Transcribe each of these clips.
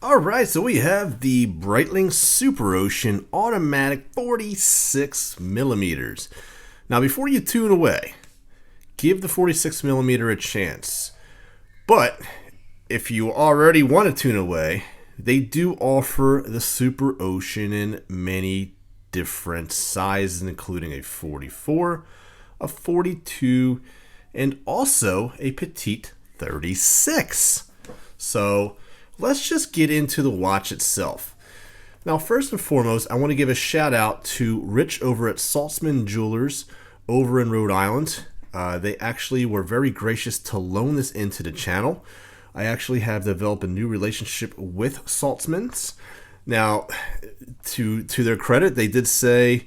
Alright, so we have the Breitling SuperOcean automatic 46 millimeters. Now before you tune away, give the 46 millimeter a chance. But if you already want to tune away, they do offer the SuperOcean in many different sizes, including a 44, a 42, and also a petite 36. So let's just get into the watch itself. Now, first and foremost, I want to give a shout out to Rich over at Saltzman Jewelers over in Rhode Island. They actually were very gracious to loan this into the channel. I actually have developed a new relationship with Saltzman's. Now, to their credit, they did say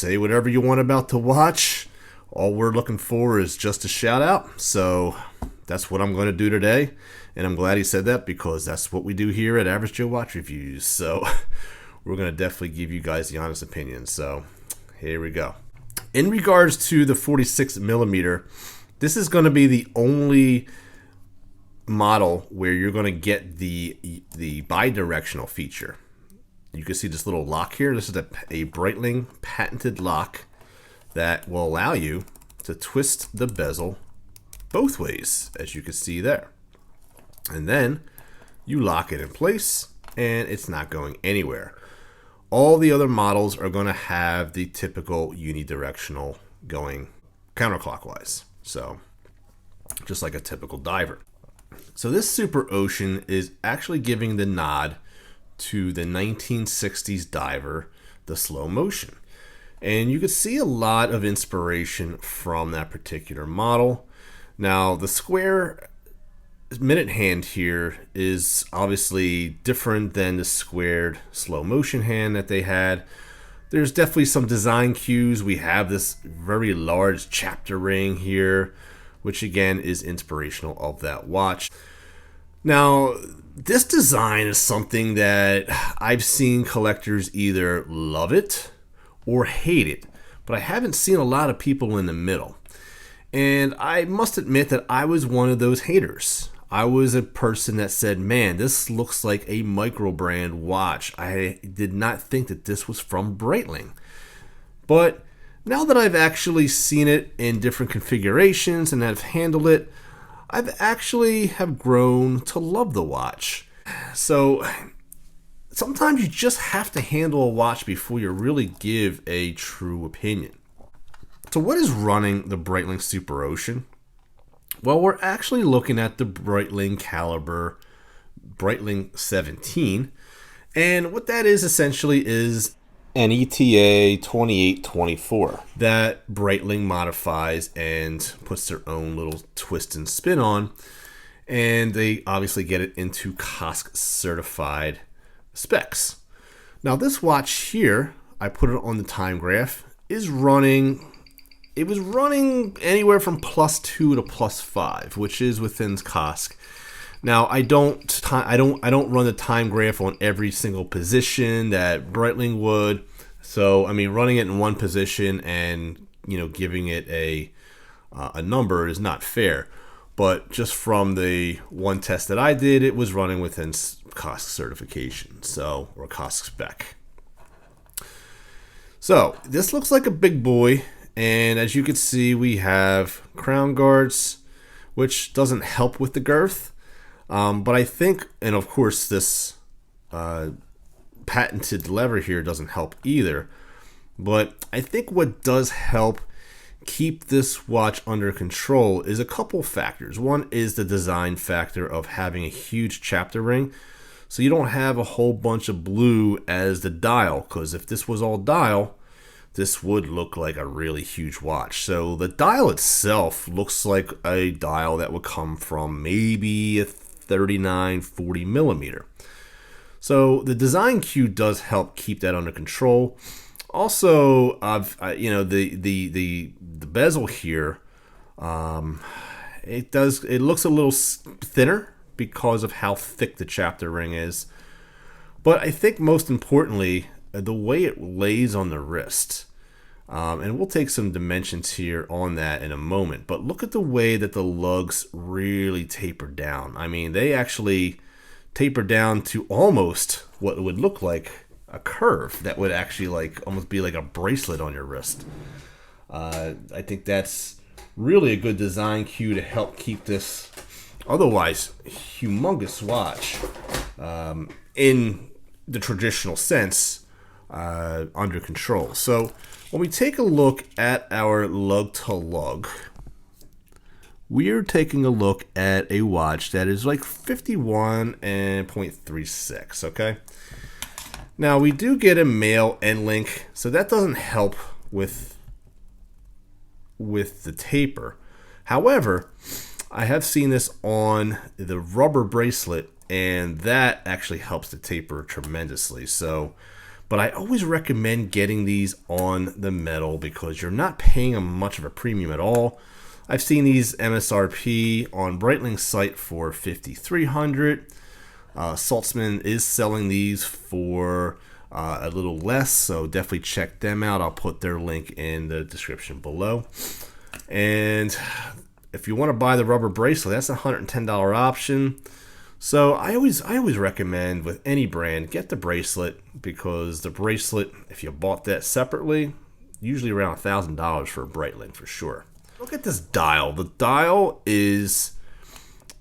whatever you want about the watch. All we're looking for is just a shout out. So that's what I'm going to do today. And I'm glad he said that because that's what we do here at Average Joe Watch Reviews. So we're going to definitely give you guys the honest opinion. So here we go. In regards to the 46 millimeter, this is going to be the only model where you're going to get the bi-directional feature. You can see this little lock here. This is a Breitling patented lock that will allow you to twist the bezel both ways, as you can see there. And then you lock it in place and it's not going anywhere. All the other models are going to have the typical uni-directional going counterclockwise. So just like a typical diver. So this SuperOcean is actually giving the nod to the 1960s diver, the slow motion. And you can see a lot of inspiration from that particular model. Now the square minute hand here is obviously different than the squared slow motion hand that they had. There's definitely some design cues. We have this very large chapter ring here, which again is inspirational of that watch. Now, this design is something that I've seen collectors either love it or hate it, but I haven't seen a lot of people in the middle. And I must admit that I was one of those haters. I was a person that said, man, this looks like a micro brand watch. I did not think that this was from Breitling. But now that I've actually seen it in different configurations and have handled it, I've actually have grown to love the watch. So sometimes you just have to handle a watch before you really give a true opinion. So what is running the Breitling SuperOcean? Well, we're actually looking at the Breitling caliber Breitling 17. And what that is essentially is an ETA 2824 that Breitling modifies and puts their own little twist and spin on. And they obviously get it into COSC certified specs. Now this watch here, I put it on the time graph, is running. It was running anywhere from +2 to +5, which is within COSC. Now I don't run the time graph on every single position that Breitling would. So I mean, running it in one position and giving it a number is not fair. But just from the one test that I did, it was running within COSC certification, or COSC spec. So this looks like a big boy. And as you can see, we have crown guards, which doesn't help with the girth. But I think, and of course this patented lever here doesn't help either. But I think what does help keep this watch under control is a couple factors. One is the design factor of having a huge chapter ring. So you don't have a whole bunch of blue as the dial, because if this was all dial, this would look like a really huge watch. So the dial itself looks like a dial that would come from maybe a 39-40 millimeter. So the design cue does help keep that under control. Also, the bezel here, it looks a little thinner because of how thick the chapter ring is. But I think most importantly, the way it lays on the wrist. And we'll take some dimensions here on that in a moment. But look at the way that the lugs really taper down. I mean, they actually taper down to almost what would look like a curve that would actually like almost be like a bracelet on your wrist. I think that's really a good design cue to help keep this otherwise humongous watch in the traditional sense under control. So when we take a look at our lug to lug, we're taking a look at a watch that is like 51.36, okay? Now we do get a male end link, so that doesn't help with the taper. However, I have seen this on the rubber bracelet, and that actually helps the taper tremendously. So, but I always recommend getting these on the metal because you're not paying much of a premium at all. I've seen these MSRP on Breitling's site for $5,300. Saltzman is selling these for a little less, so definitely check them out. I'll put their link in the description below. And if you want to buy the rubber bracelet, that's a $110 option. So I always recommend with any brand, get the bracelet, because the bracelet, if you bought that separately, usually around $1,000 for a Breitling for sure. Look at this dial. The dial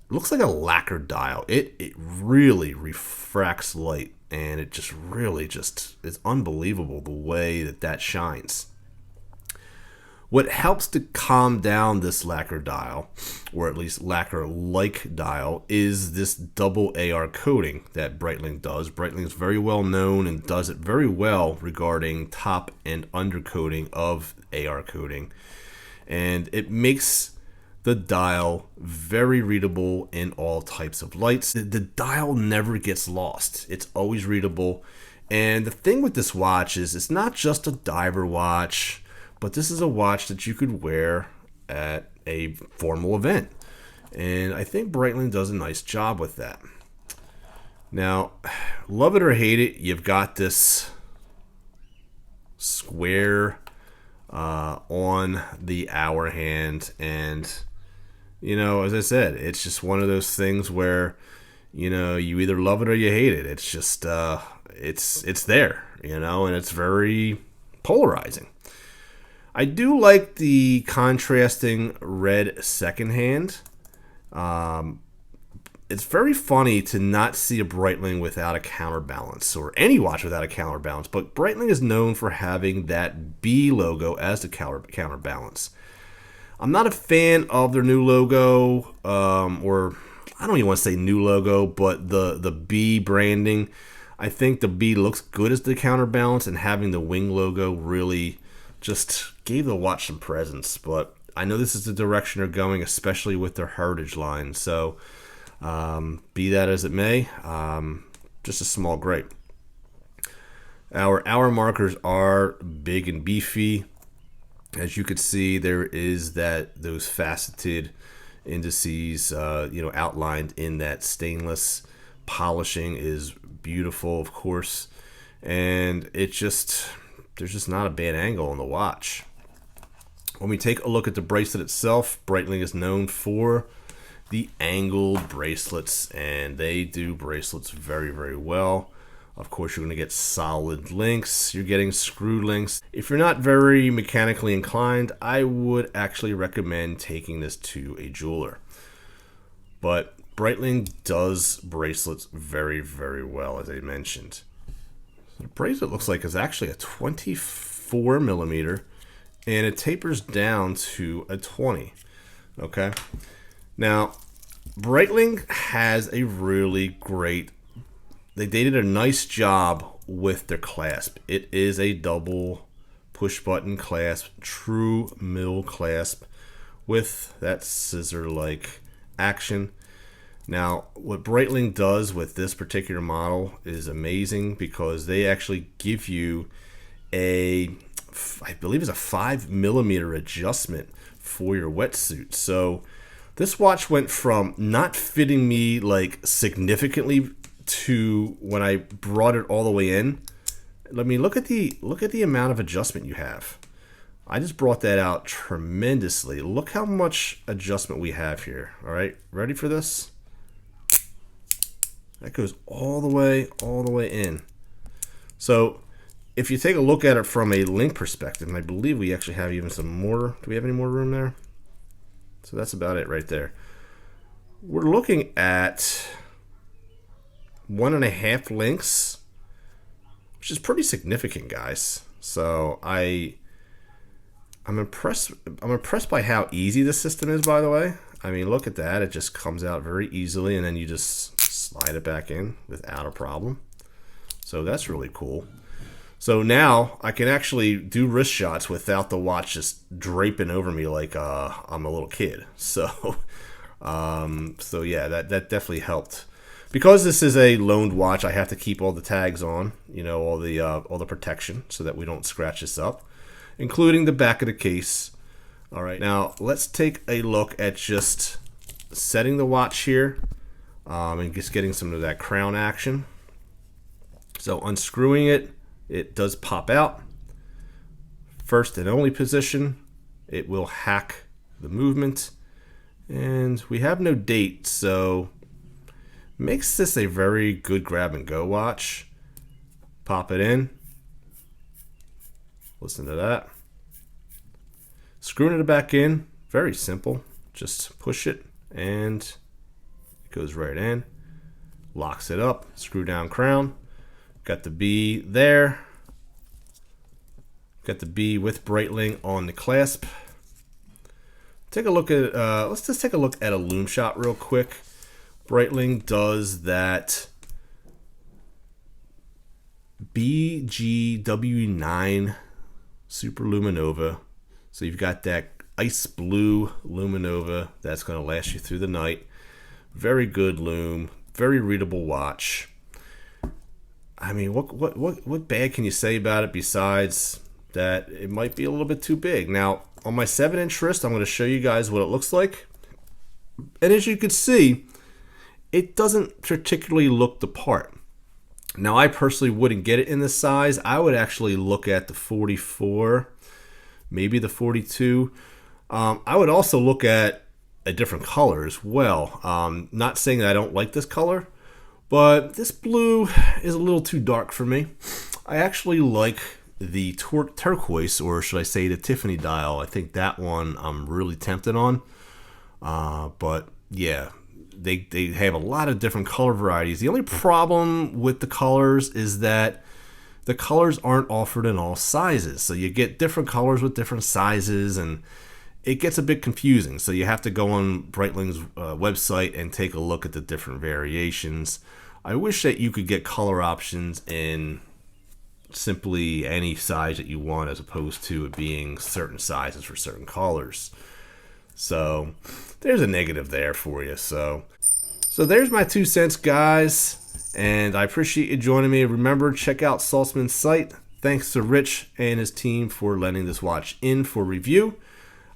looks like a lacquer dial. It really refracts light, and it just really is unbelievable the way that shines. What helps to calm down this lacquer dial, or at least lacquer-like dial, is this double AR coating that Breitling does. Breitling is very well known and does it very well regarding top and undercoating of AR coating. And it makes the dial very readable in all types of lights. The dial never gets lost. It's always readable. And the thing with this watch is it's not just a diver watch, but this is a watch that you could wear at a formal event. And I think Breitling does a nice job with that. Now, love it or hate it, you've got this square on the hour hand, and you know, as I said, it's just one of those things where, you know, you either love it or you hate it. It's just it's there, you know, and it's very polarizing. I do like the contrasting red second hand. It's very funny to not see a Breitling without a counterbalance, or any watch without a counterbalance, but Breitling is known for having that B logo as the counterbalance. I'm not a fan of their new logo, or I don't even want to say new logo, but the B branding. I think the B looks good as the counterbalance, and having the wing logo really just gave the watch some presence. But I know this is the direction they're going, especially with their heritage line. So be that as it may, just a small gripe. Our hour markers are big and beefy. As you can see, there is those faceted indices, outlined in that stainless. Polishing is beautiful, of course, and there's just not a bad angle on the watch. When we take a look at the bracelet itself, Breitling is known for the angled bracelets, and they do bracelets very, very well. Of course, you're going to get solid links. You're getting screw links. If you're not very mechanically inclined, I would actually recommend taking this to a jeweler. But Breitling does bracelets very, very well, as I mentioned. The bracelet looks like it's actually a 24 millimeter, and it tapers down to a 20. Okay. Now, Breitling has a really great, they did a nice job with their clasp. It is a double push button clasp, true mill clasp with that scissor-like action. Now, what Breitling does with this particular model is amazing, because they actually give you I believe it's a 5 millimeter adjustment for your wetsuit. So this watch went from not fitting me like significantly to when I brought it all the way in. Let me look at the amount of adjustment you have. I just brought that out tremendously. Look how much adjustment we have here. All right, ready for this? That goes all the way in. So if you take a look at it from a length perspective, and I believe we actually have even some more. Do we have any more room there? So that's about it right there. We're looking at 1.5 lengths, which is pretty significant, guys. So I'm impressed. I'm impressed by how easy the system is, by the way. I mean, look at that. It just comes out very easily, and then you just slide it back in without a problem. So that's really cool. So now I can actually do wrist shots without the watch just draping over me like I'm a little kid. So, so yeah, that definitely helped. Because this is a loaned watch, I have to keep all the tags on, you know, all the protection so that we don't scratch this up, including the back of the case. All right, now let's take a look at just setting the watch here and just getting some of that crown action. So unscrewing it, it does pop out. First and only position, it will hack the movement. And we have no date, so makes this a very good grab and go watch. Pop it in. Listen to that. Screwing it back in, very simple. Just push it and it goes right in. Locks it up, screw down crown. Got the B there. Got the B with Breitling on the clasp. Take a look at, let's just take a look at a loom shot real quick. Breitling does that BGW9 Super-LumiNova. So you've got that ice blue LumiNova that's going to last you through the night. Very good loom, very readable watch. I mean, what bad can you say about it besides that it might be a little bit too big? Now, on my 7-inch wrist, I'm going to show you guys what it looks like. And as you can see, it doesn't particularly look the part. Now, I personally wouldn't get it in this size. I would actually look at the 44, maybe the 42. I would also look at a different color as well. Not saying that I don't like this color, but this blue is a little too dark for me. I actually like the turquoise, or should I say the Tiffany dial. I think that one I'm really tempted on. But yeah, they have a lot of different color varieties. The only problem with the colors is that the colors aren't offered in all sizes. So you get different colors with different sizes, and it gets a bit confusing. So you have to go on Breitling's website and take a look at the different variations. I wish that you could get color options in simply any size that you want, as opposed to it being certain sizes for certain colors. So there's a negative there for you. So there's my 2 cents, guys, and I appreciate you joining me. Remember, check out Saltzman's site. Thanks to Rich and his team for letting this watch in for review.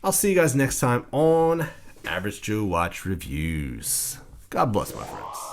I'll see you guys next time on Average Joe Watch Reviews. God bless, my friends.